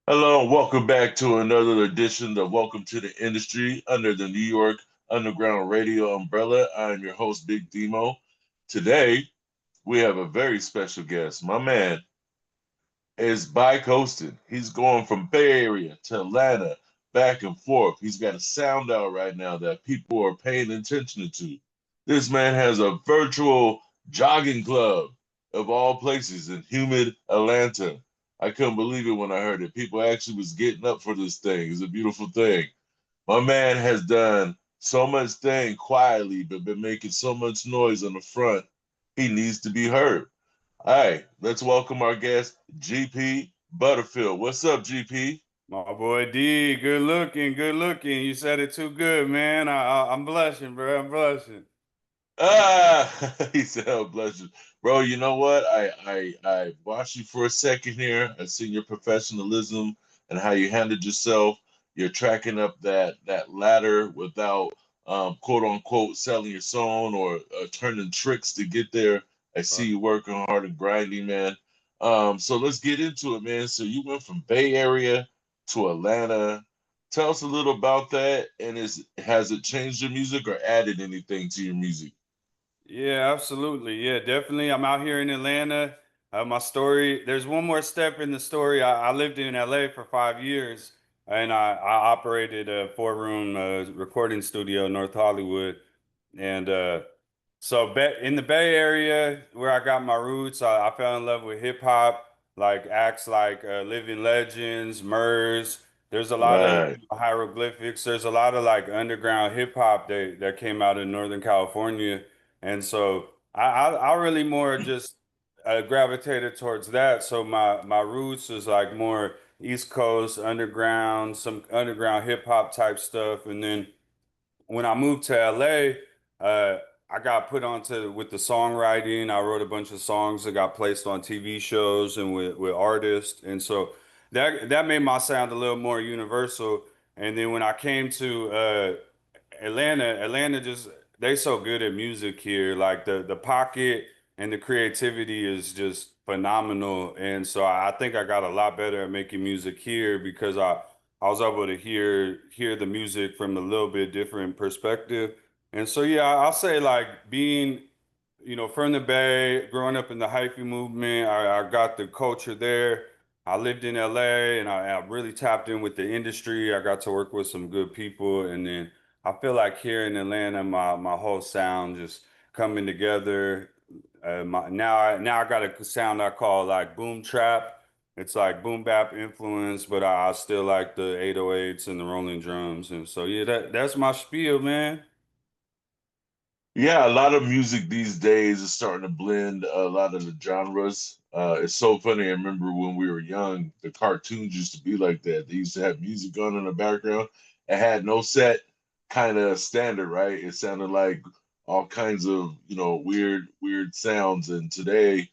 Hello, and welcome back to another edition of Welcome to the Industry under the New York Underground Radio Umbrella. I'm your host, Big Demo. Today, we have a very special guest. My man is bi-coasting. He's going from Bay Area to Atlanta, back and forth. He's got a sound out right now that people are paying attention to. This man has a virtual jogging club of all places in humid Atlanta. I couldn't believe it when I heard it. People actually was getting up for this thing. It's a beautiful thing. My man has done so much thing quietly, but been making so much noise on the front. He needs to be heard. All right, let's welcome our guest, GP Butterfield. What's up, GP? My boy D, good looking, good looking. You said it too good, man. I'm blushing, bro. I'm blushing. He said, oh, bless you. Bro, you know what? I watched you for a second here. I seen your professionalism and how you handled yourself. You're tracking up that ladder without quote unquote selling your soul or turning tricks to get there. I see you working hard and grinding, man. So let's get into it, man. So you went from Bay Area to Atlanta. Tell us a little about that, and is has it changed your music or added anything to your music? Yeah, absolutely. Yeah, definitely. I'm out here in Atlanta. My story, there's one more step in the story. I lived in LA for 5 years and I operated a four-room recording studio in North Hollywood. And in the Bay Area where I got my roots, I fell in love with hip hop, like acts like Living Legends, Murs. There's a lot of Right. hieroglyphics. There's a lot of like underground hip hop that came out in Northern California. And so I really more just gravitated towards that. So my roots is like more East Coast underground, some underground hip hop type stuff. And then when I moved to LA, I got put onto with the songwriting. I wrote a bunch of songs that got placed on TV shows and with artists. And so that made my sound a little more universal. And then when I came to Atlanta just they so good at music here. Like the pocket and the creativity is just phenomenal. And so I think I got a lot better at making music here because I was able to hear the music from a little bit different perspective. And so yeah, I'll say like being from the Bay, growing up in the hyphy movement, I got the culture there. I lived in LA and I really tapped in with the industry. I got to work with some good people. And then I feel like here in Atlanta, my whole sound just coming together. Now I got a sound I call like boom trap. It's like boom bap influence, but I still like the 808s and the rolling drums. And so yeah, that's my spiel, man. Yeah, a lot of music these days is starting to blend a lot of the genres. It's so funny. I remember when we were young, the cartoons used to be like that. They used to have music on in the background. It had no set kind of standard, right? It sounded like all kinds of, weird sounds. And today,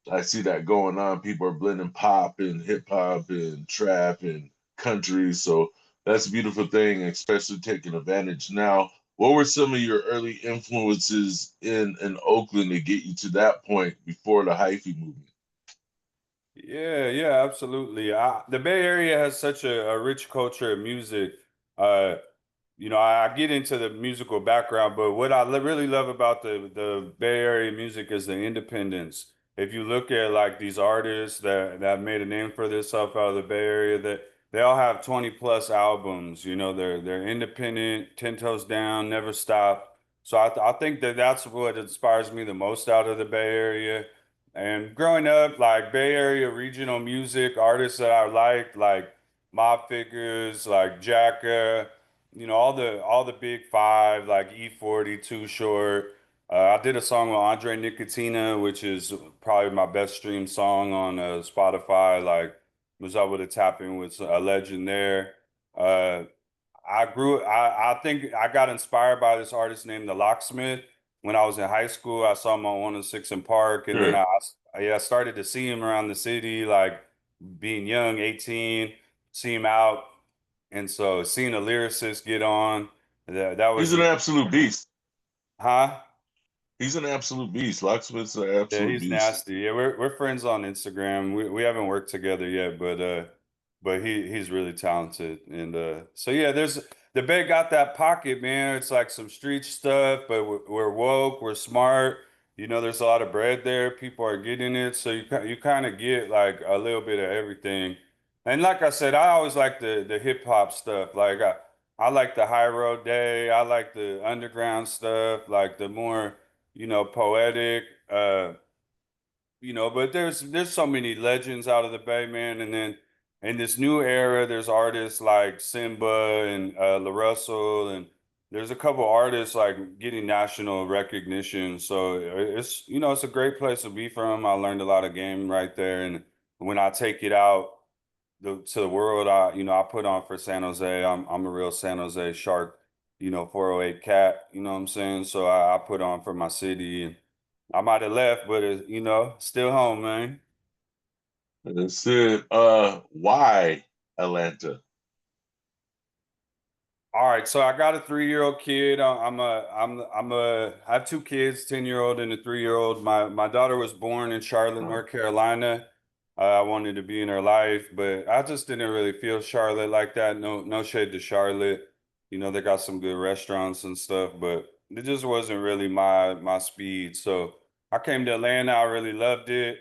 I see that going on. People are blending pop and hip hop and trap and country. So that's a beautiful thing, especially taking advantage. Now, what were some of your early influences in Oakland to get you to that point before the hyphy movement? Yeah, absolutely. The Bay Area has such a rich culture of music. Uh, I get into the musical background, but what I really love about the Bay Area music is the independence. If you look at like these artists that made a name for themselves out of the Bay Area, that they all have 20 plus albums. They're independent, 10 toes down, never stop. So I think that's what inspires me the most out of the Bay Area. And growing up, like Bay Area regional music artists that I liked, like Mob Figures, like Jacka, all the big five like E40, Too Short. I did a song with Andre Nicotina, which is probably my best streamed song on Spotify. Like, was able to tap in with a legend there. Uh, I think I got inspired by this artist named The Locksmith when I was in high school. I saw him on 106 in Park, and then Sure. I started to see him around the city, like being young, 18, see him out. And so seeing a lyricist get on, that was He's an just, absolute beast. huh? He's an absolute beast. Locksmith's an Yeah, absolute he's beast. nasty. Yeah, we're friends on Instagram. We haven't worked together yet, but he's really talented. And so yeah, there's the Bay got that pocket, man. It's like some street stuff, but we're woke, we're smart. You know, there's a lot of bread there. People are getting it, so you kind of get like a little bit of everything. And like I said, I always like the hip hop stuff. Like I like the high road day. I like the underground stuff, like the more, poetic. But there's so many legends out of the Bay, man. And then in this new era, there's artists like Simba and La Russell, and there's a couple artists like getting national recognition. So it's a great place to be from. I learned a lot of game right there, and when I take it out to the world, I put on for San Jose. I'm a real San Jose Shark, 408 cat. You know what I'm saying? So I put on for my city, and I might have left, but still home, man. That's it. Why Atlanta? All right, so I got a 3-year-old kid. I have two kids, 10-year-old and a 3-year-old. My daughter was born in Charlotte, North Carolina. I wanted to be in her life, but I just didn't really feel Charlotte like that. No shade to Charlotte. They got some good restaurants and stuff, but it just wasn't really my speed. So I came to Atlanta. I really loved it.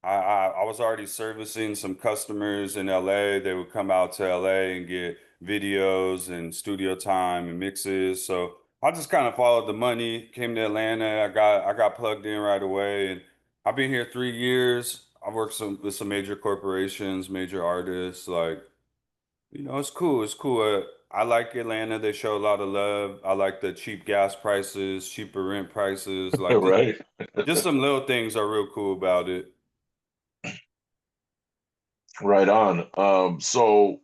I was already servicing some customers in LA. They would come out to LA and get videos and studio time and mixes. So I just kind of followed the money, came to Atlanta. I got plugged in right away, and I've been here 3 years. I worked with some major corporations, major artists. Like, it's cool. It's cool. I like Atlanta. They show a lot of love. I like the cheap gas prices, cheaper rent prices. Like Right. just some little things are real cool about it. Right on. So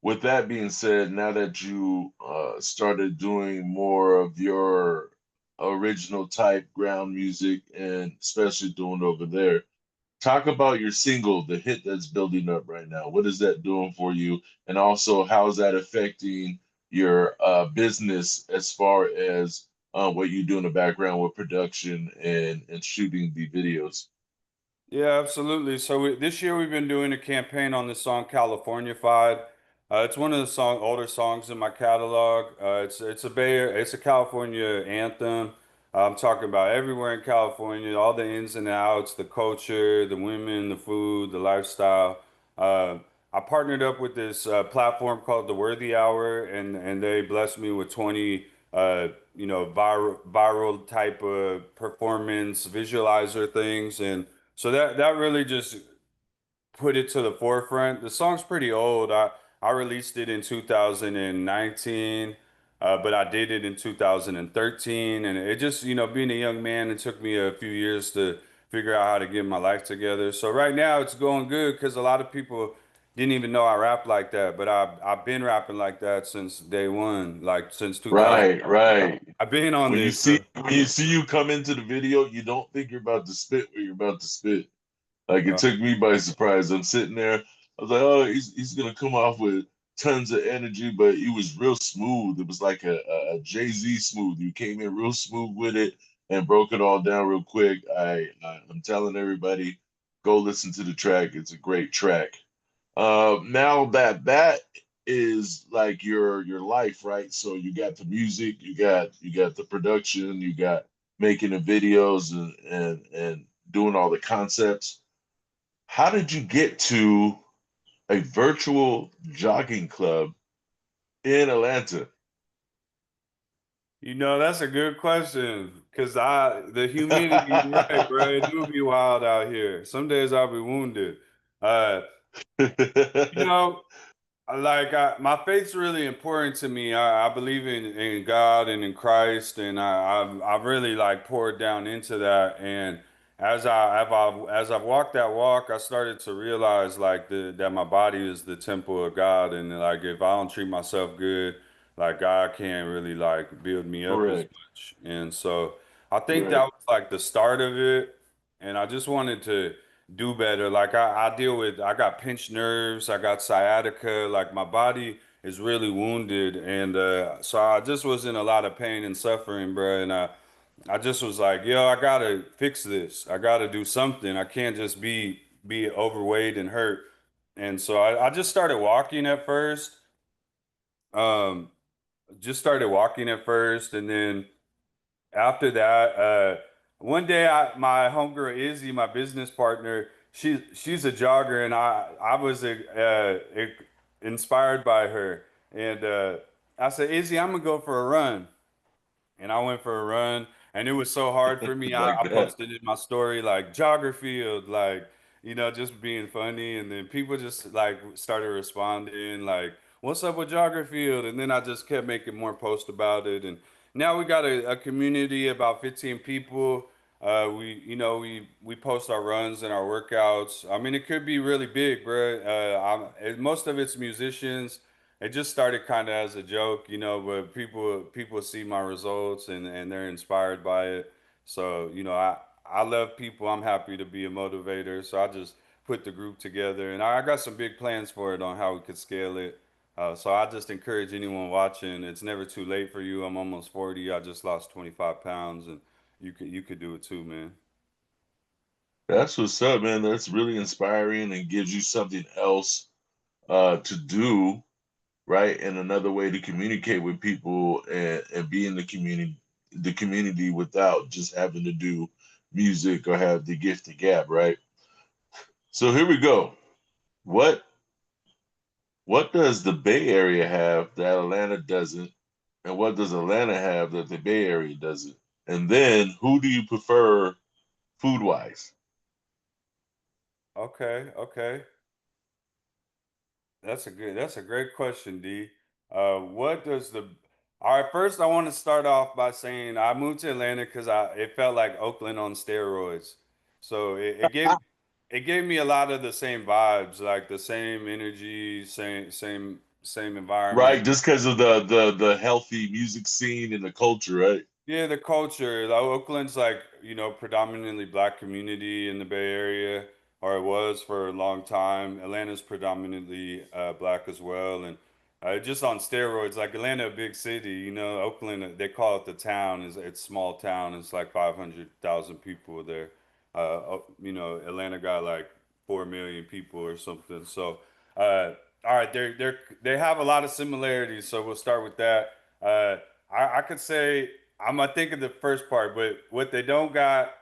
with that being said, now that you started doing more of your original type ground music and especially doing over there, talk about your single, the hit that's building up right now. What is that doing for you? And also, how is that affecting your business as far as what you do in the background with production and shooting the videos? Yeah, absolutely. So this year we've been doing a campaign on the song Californified. It's one of the older songs in my catalog. It's a California anthem. I'm talking about everywhere in California, all the ins and outs, the culture, the women, the food, the lifestyle. Uh, I partnered up with this platform called the Worthy Hour, and they blessed me with 20 viral type of performance visualizer things, and so that really just put it to the forefront. The song's pretty old. I released it in 2019, but I did it in 2013, and it just, being a young man, it took me a few years to figure out how to get my life together. So right now it's going good because a lot of people didn't even know I rap like that, but I've been rapping like that since day one, like since 2000. Right, right. I've been on When you this. see when you see you come into the video, you don't think you're about to spit what you're about to spit. Like it Uh, took me by surprise. I'm sitting there. I was like, oh, he's gonna come off with tons of energy, but he was real smooth. It was like a Jay-Z smooth. You came in real smooth with it and broke it all down real quick. I'm telling everybody, go listen to the track. It's a great track. Now that is like your life, right? So you got the music, you got the production, you got making the videos and doing all the concepts. How did you get to a virtual jogging club in Atlanta? That's a good question. Cause the humidity, right, bro? It do be wild out here. Some days I'll be wounded. Uh, you know, my faith's really important to me. I believe in God and in Christ, and I've really like poured down into that. And as I've walked that walk, I started to realize like that my body is the temple of God, and like if I don't treat myself good, like God can't really like build me up as Correct. much. And so I think that Correct. was like the start of it, and I just wanted to do better. Like I got pinched nerves, I got sciatica, like my body is really wounded, and so I just was in a lot of pain and suffering, bro. And I just was like, yo, I gotta fix this. I gotta do something. I can't just be overweight and hurt. And so I just started walking at first. Um, just started walking at first, and then after that, one day my homegirl Izzy, my business partner, she's a jogger, and I was inspired by her, and I said, Izzy, I'm gonna go for a run. And I went for a run, and it was so hard for me. Like I that. posted in my story like jogger field, like just being funny, and then people just like started responding like, "What's up with jogger field?" And then I just kept making more posts about it, and now we got a community about 15 people. We post our runs and our workouts. I mean, it could be really big, bro. Most of it's musicians. It just started kind of as a joke, but people see my results and they're inspired by it. So, I love people. I'm happy to be a motivator. So I just put the group together, and I got some big plans for it on how we could scale it. So I just encourage anyone watching. It's never too late for you. I'm almost 40. I just lost 25 pounds, and you could do it too, man. That's what's up, man. That's really inspiring and gives you something else to do, right? And another way to communicate with people and be in the community without just having to do music or have the gift of gab, right? So here we go. What what does the Bay Area have that Atlanta doesn't? And what does Atlanta have that the Bay Area doesn't? And then who do you prefer food wise? Okay, okay. That's a great question, D. What does the All right, first I want to start off by saying I moved to Atlanta because it felt like Oakland on steroids. So it gave me a lot of the same vibes, like the same energy, same environment. Right, just because of the healthy music scene and the culture, right? Yeah, the culture. Like, Oakland's like, predominantly black community in the Bay Area, or it was for a long time. Atlanta's predominantly black as well, and just on steroids. Like Atlanta, a big city, Oakland, they call it the town. It's small town. It's like 500,000 people there. Atlanta got like 4 million people or something. So, all right, they have a lot of similarities. So we'll start with that. I could say. I'm gonna think of the first part, but what they don't got,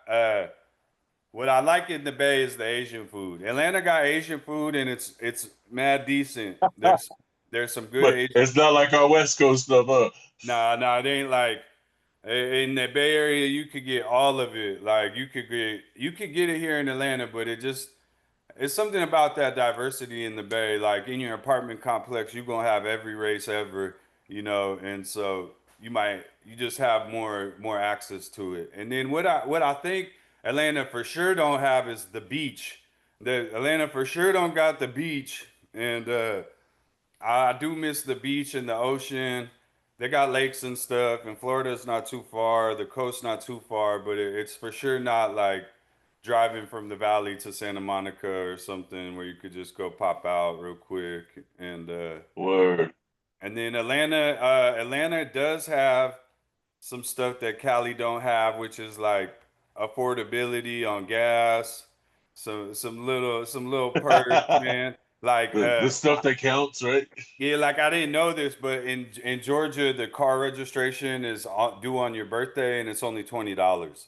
what I like in the Bay is the Asian food. Atlanta got Asian food, and it's mad decent. There's some good But Asian. it's not like our West Coast stuff, huh? Nah, it ain't like in the Bay Area. You could get all of it. Like you could get it here in Atlanta, but it's something about that diversity in the Bay. Like in your apartment complex, you're gonna have every race ever, and so you just have more access to it. And then what I think Atlanta for sure don't have is the beach. The Atlanta for sure don't got the beach, and I do miss the beach and the ocean. They got lakes and stuff, and Florida's not too far. The coast's not too far, but it's for sure not like driving from the valley to Santa Monica or something where you could just go pop out real quick. Word. And then Atlanta does have some stuff that Cali don't have, which is like affordability on gas, some little perks, the man. Like the stuff that counts, right? yeah, like I didn't know this, but in Georgia, the car registration is due on your birthday, and it's only $20.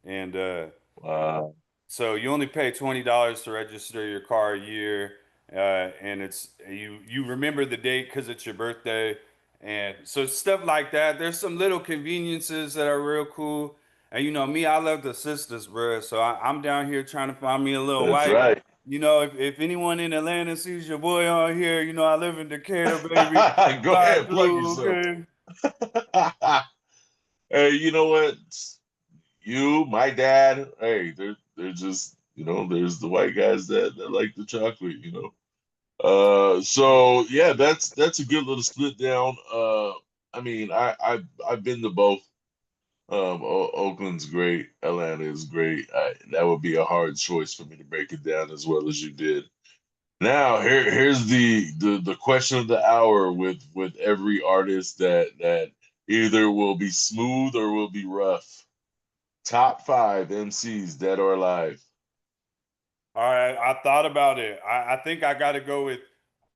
And Wow. so you only pay $20 to register your car a year, and you remember the date because it's your birthday, and so stuff like that. There's some little conveniences that are real cool, and me, I love the sisters, bro. So I'm down here trying to find me a little That's wife. right. If anyone in Atlanta sees your boy on here, I live in Decatur, baby. Go Slide ahead, plug through, yourself. okay? Hey, you know what? You, my dad, hey, they're just, there's the white guys that like the chocolate. So yeah, that's a good little split down. I mean, I've been to both. Oakland's great, Atlanta is great. That would be a hard choice for me to break it down as well as you did. Now, here's the question of the hour with every artist that either will be smooth or will be rough. Top five MCs dead or alive. All right, I thought about it. I think I got to go with.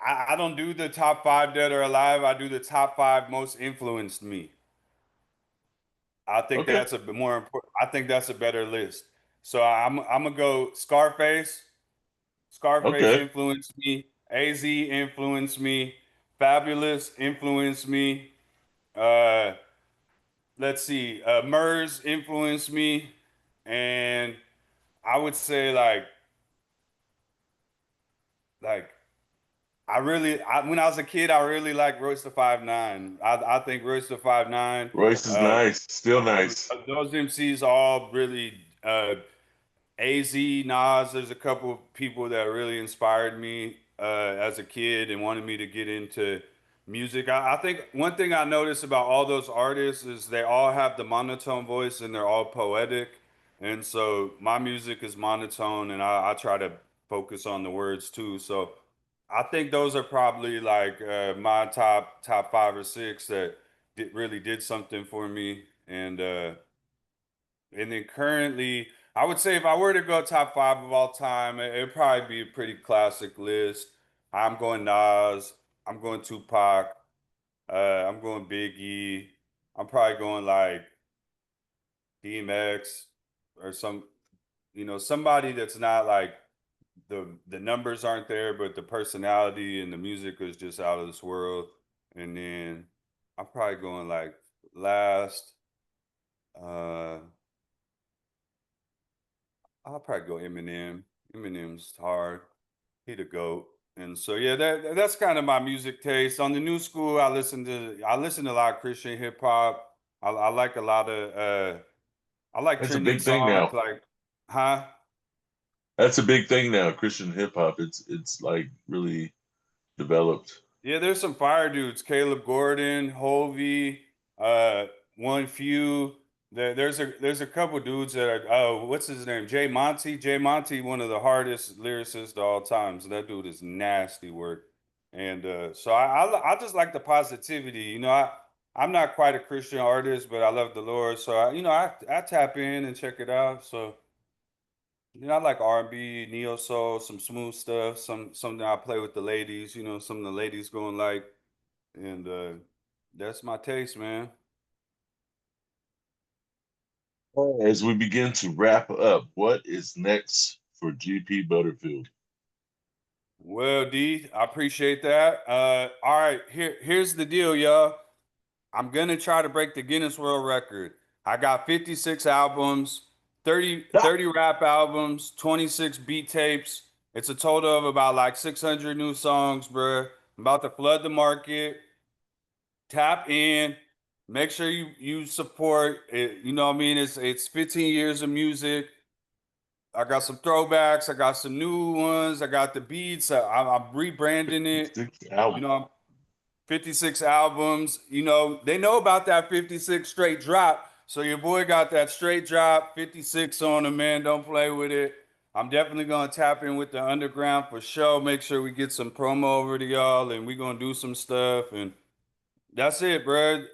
I don't do the top five dead or alive. I do the top five most influenced me. I think Okay. that's a bit more important. I think that's a better list. So I'm gonna go Scarface. Scarface Okay. influenced me. AZ influenced me. Fabulous influenced me. Uh, let's see. Murs influenced me, and I would say like when I was a kid, I really liked Royce the 5'9". I think Royce the 5'9". Royce is Uh, nice. Still nice. those MCs all really AZ, Nas. There's a couple of people that really inspired me as a kid and wanted me to get into music. I think one thing I noticed about all those artists is they all have the monotone voice and they're all poetic. And so my music is monotone and I try to focus on the words too. So I think those are probably like my top five or six that really did something for me. And then currently, I would say if I were to go top five of all time, it'd probably be a pretty classic list. I'm going Nas. I'm going Tupac. I'm going Biggie. I'm probably going like DMX or somebody that's not like the numbers aren't there, but the personality and the music is just out of this world. And then I'm probably going like last. Uh, I'll probably go Eminem. Eminem's hard. He the goat. And so yeah, that's kind of my music taste. On the new school, I listen to a lot of Christian hip hop. I like a lot of I like That's a trending big thing songs now. like huh? That's a big thing now. Christian hip hop. It's like really developed. Yeah, there's some fire dudes. Caleb Gordon, Hovey, uh, One Few. There's a couple dudes that are what's his name? Jay Monty. Jay Monty, one of the hardest lyricists of all time. So that dude is nasty work. And so I just like the positivity. I'm not quite a Christian artist, but I love the Lord. So I tap in and check it out. So I like R&B, neo soul, some smooth stuff, something I play with the ladies, some of the ladies going like, and that's my taste, man. As we begin to wrap up, what is next for GP Butterfield? Well, D, I appreciate that. All right, here's the deal, y'all. I'm gonna try to break the Guinness World Record. I got 56 albums, 30 rap albums, 26 beat tapes. It's a total of about like 600 new songs, bruh. I'm about to flood the market. Tap in, make sure you support it. You know what I mean? It's 15 years of music. I got some throwbacks, I got some new ones, I got the beats. I'm rebranding it. Six You albums. know, 56 albums. They know about that 56 straight drop. So your boy got that straight drop, 56 on him, man. Don't play with it. I'm definitely gonna tap in with the underground for sure. Make sure we get some promo over to y'all, and we gonna do some stuff. And that's it, bro.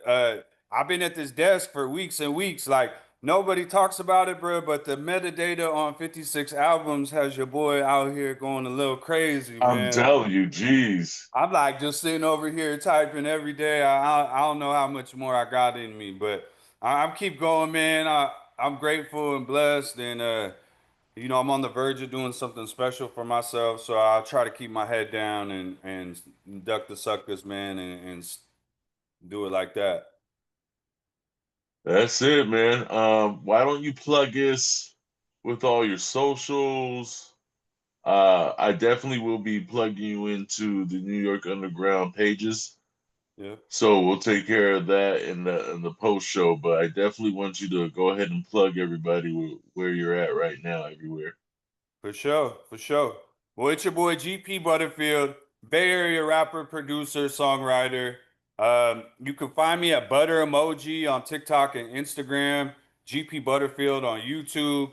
I've been at this desk for weeks and weeks. Like nobody talks about it, bro. But the metadata on 56 albums has your boy out here going a little crazy, I'm man. telling you, geez. I'm like just sitting over here typing every day. I don't know how much more I got in me, but I'm keep going, man. I'm grateful and blessed, and I'm on the verge of doing something special for myself. So I'll try to keep my head down and duck the suckers, man, and do it like that. That's it, man. Why don't you plug us with all your socials? I definitely will be plugging you into the New York Underground pages. Yeah. So we'll take care of that in the post show. But I definitely want you to go ahead and plug everybody where you're at right now, everywhere. For sure, for sure. Well, it's your boy GP Butterfield, Bay Area rapper, producer, songwriter. You can find me at Butter Emoji on TikTok and Instagram, GP Butterfield on YouTube.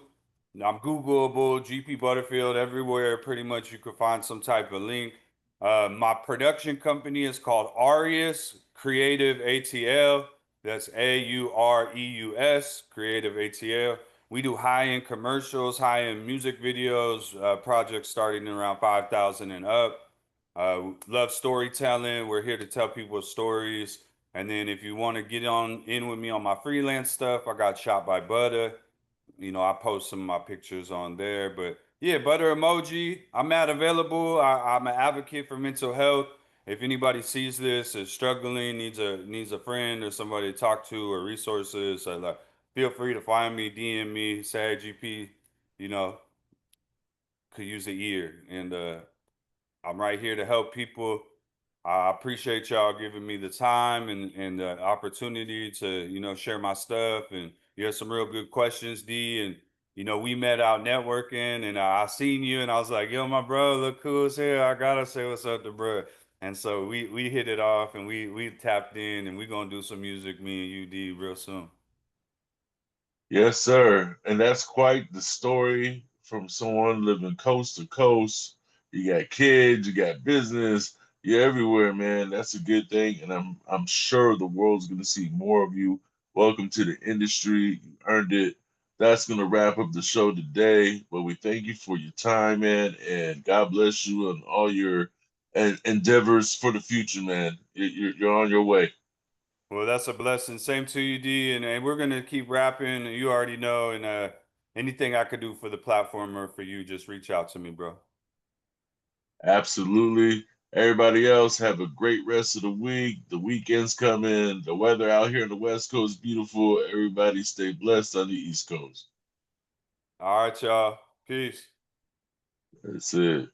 I'm Googleable, GP Butterfield everywhere. Pretty much you can find some type of link. My production company is called Arius Creative ATL. That's AUREUS, Creative ATL. We do high-end commercials, high-end music videos, projects starting around 5,000 and up. Love storytelling. We're here to tell people stories. And then if you want to get on in with me on my freelance stuff, I got Shot by Butter. I post some of my pictures on there. But yeah, Butter Emoji. I'm at available. I'm an advocate for mental health. If anybody sees this, is struggling, needs a friend or somebody to talk to or resources, like, feel free to find me, DM me, say, hey, GP, you know, could use an ear. And I'm right here to help people. I appreciate y'all giving me the time and the opportunity to, share my stuff. And you had some real good questions, D. And, we met out networking and I seen you and I was like, yo, my bro, look cool as hell. I gotta say what's up to bro. And so we hit it off and we tapped in and we gonna do some music, me and you, D, real soon. Yes, sir. And that's quite the story from someone living coast to coast. You got kids, you got business, you're everywhere, man. That's a good thing. And I'm sure the world's gonna see more of you. Welcome to the industry. You earned it. That's gonna wrap up the show today. But we thank you for your time, man, and God bless you and all your endeavors for the future, man. You're on your way. Well, that's a blessing. Same to you, D. And we're gonna keep rapping. You already know. And anything I could do for the platform or for you, just reach out to me, bro. Absolutely. Everybody else have a great rest of the week. The weekend's coming. The weather out here in the West Coast is beautiful. Everybody stay blessed on the East Coast. All right, y'all. Peace. That's it.